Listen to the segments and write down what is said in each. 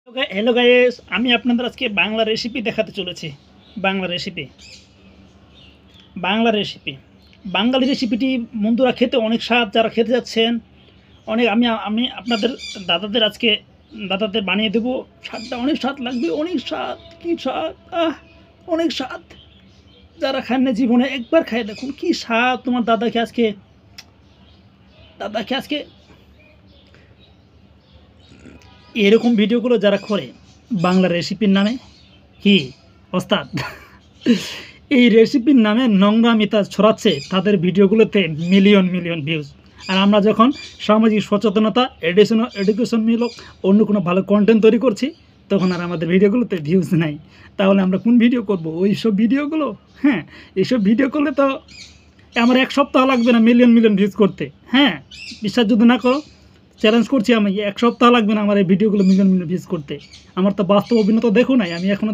Hello guys, আমি আপনাদের আজকে বাংলা রেসিপি দেখাতে চলেছি। বাংলা রেসিপি বাঙালি রেসিপিটি বন্ধুরা খেতে অনেক স্বাদ। যারা খেতে যাচ্ছেন অনেক, আমি আমি আপনাদের দাদাদের বানিয়ে দেবো। স্বাদটা অনেক স্বাদ লাগবে, অনেক স্বাদ, কী স্বাদ, অনেক স্বাদ। যারা খান না জীবনে একবার খায় দেখুন কী স্বাদ। তোমার দাদাকে আজকে এরকম ভিডিওগুলো যারা করে বাংলা রেসিপির নামে, কি ওস্তাদ এই রেসিপির নামে নোংরামিতা ছড়াচ্ছে, তাদের ভিডিওগুলোতে মিলিয়ন মিলিয়ন ভিউজ। আর আমরা যখন সামাজিক সচেতনতা এডুকেশনমূলক অন্য কোনো ভালো কন্টেন্ট তৈরি করছি, তখন আর আমাদের ভিডিওগুলোতে ভিউজ নাই। তাহলে আমরা কোন ভিডিও করব? ওই সব ভিডিওগুলো। হ্যাঁ, এইসব ভিডিও করলে তো আমার এক সপ্তাহ লাগবে না মিলিয়ন মিলিয়ন ভিউজ করতে। হ্যাঁ, বিশ্বাস যদি না করো, চ্যালেঞ্জ করছি, আমি এক সপ্তাহ লাগবে না আমার এই ভিডিওগুলো মিলিয়ন মিলিয়ন ভিউজ করতে। আমার তো বাস্তব অভিনয় দেখো নাই, আমি এখনও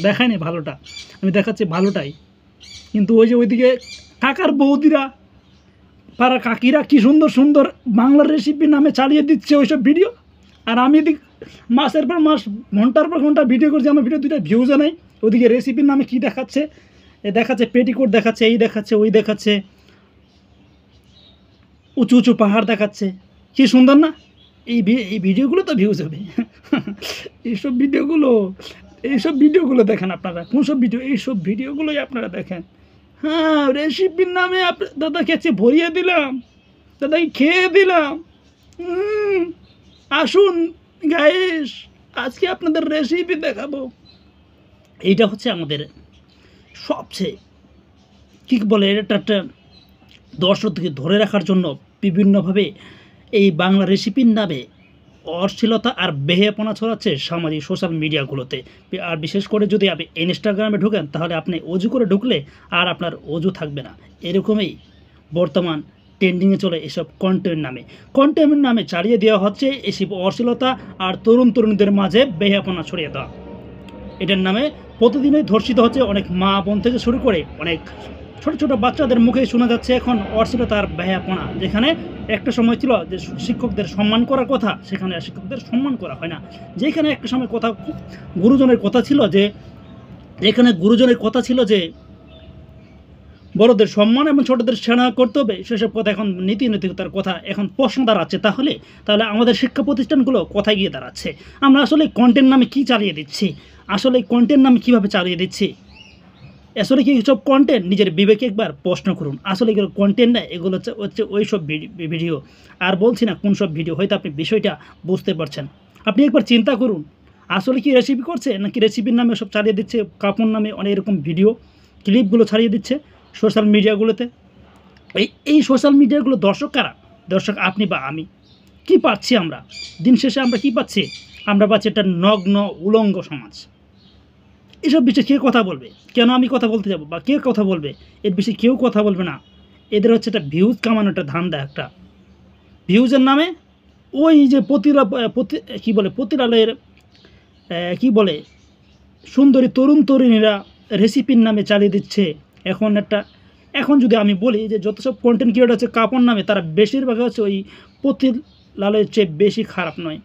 দেখাইনি ভালোটা, আমি দেখাচ্ছি ভালোটাই। কিন্তু ওই যে ওইদিকে কাকার বৌদিরা, পাড়ার কাকিরা কি সুন্দর সুন্দর বাংলার রেসিপির নামে চালিয়ে দিচ্ছে ওইসব ভিডিও। আর আমি এদিক মাসের পর মাস, ঘন্টার পর ঘন্টা ভিডিও করছি, আমার ভিডিও দুইটা ভিউজও নেই। ওদিকে রেসিপির নামে কি দেখাচ্ছে, দেখাচ্ছে পেটিকোট দেখাচ্ছে, এই দেখাচ্ছে, ওই দেখাচ্ছে, উঁচু উঁচু পাহাড় দেখাচ্ছে। কি সুন্দর না? এই ভিডিওগুলো তো ভিউজ হবে। এইসব ভিডিওগুলো দেখেন আপনারা। কোন সব ভিডিও? এইসব ভিডিওগুলোই আপনারা দেখেন। হ্যাঁ, রেসিপির নামে দাদাকে আজকে ভরিয়ে দিলাম, দাদাকে খেয়ে দিলাম। আসুন গাইস, আজকে আপনাদের রেসিপি দেখাবো। এইটা হচ্ছে আমাদের সবচেয়ে কী বলে, এটা একটা দর্শককে ধরে রাখার জন্য বিভিন্নভাবে এই বাংলা রেসিপির নামে অশ্লীলতা আর বেহেপনা ছড়াচ্ছে সামাজিক সোশ্যাল মিডিয়াগুলোতে। আর বিশেষ করে যদি আপনি ইনস্টাগ্রামে ঢুকেন, তাহলে আপনি অজু করে ঢুকলে আর আপনার অজু থাকবে না। এরকমই বর্তমান ট্রেন্ডিংয়ে চলে এসব কন্টেন্টের নামে চালিয়ে দেওয়া হচ্ছে এসব অশ্লীলতা আর তরুণীদের মাঝে বেহেপনা ছড়িয়ে দেওয়া। এটার নামে প্রতিদিনই ধর্ষিত হচ্ছে অনেক মা বোন থেকে শুরু করে অনেক ছোট ছোট বাচ্চাদের মুখে শোনা যাচ্ছে এখন অশ্লীলতা আর বেহায়াপনা। যেখানে একটা সময় ছিল যে শিক্ষকদের সম্মান করার কথা, সেখানে শিক্ষকদের সম্মান করা হয় না। যেখানে একটা সময় গুরুজনের কথা ছিল যে বড়দের সম্মান এবং ছোটদের সেনা করতে হবে, সেসব কথা এখন নৈতিকতার কথা এখন প্রশ্ন দাঁড়াচ্ছে। তাহলে আমাদের শিক্ষা প্রতিষ্ঠানগুলো কোথায় গিয়ে দাঁড়াচ্ছে? আমরা আসলে কন্টেন্ট নামে কী চালিয়ে দিচ্ছি? কীভাবে চালিয়ে দিচ্ছি? আসলে কি সব কন্টেন্ট? নিজের বিবেকে একবার প্রশ্ন করুন। আসলে এগুলো কন্টেন্ট না, এগুলো হচ্ছে ওই সব ভিডিও। আর বলছি না কোন সব ভিডিও, হয়তো আপনি বিষয়টা বুঝতে পারছেন। আপনি একবার চিন্তা করুন, আসলে কি রেসিপি করছে, নাকি রেসিপির নামে সব চালিয়ে দিচ্ছে, কাপড় নামে অনেক এরকম ভিডিও ক্লিপগুলো ছাড়িয়ে দিচ্ছে সোশ্যাল মিডিয়াগুলোতে। এই সোশ্যাল মিডিয়াগুলো দর্শক আপনি বা আমি কি পাচ্ছি? আমরা দিন শেষে আমরা কি পাচ্ছি? আমরা পাচ্ছি একটা নগ্ন উলঙ্গ সমাজ। এসব বিষয়ে কে কথা বলবে? কেন আমি কথা বলতে যাব? বা কে কথা বলবে? এর বিষয়ে কেউ কথা বলবে না। এদের হচ্ছে একটা ভিউজ কামানো, একটা ধান্দা, একটা ভিউজের নামে ওই যে পতিরালয়ের কি বলে সুন্দরী তরুণীরা রেসিপির নামে চালিয়ে দিচ্ছে। এখন যদি আমি বলি যে যত সব কন্টেন্ট ক্রিয়েটর হচ্ছে কাপড় নামে, তারা বেশিরভাগ হচ্ছে ওই পতিলালয়ের চেয়ে বেশি খারাপ নয়।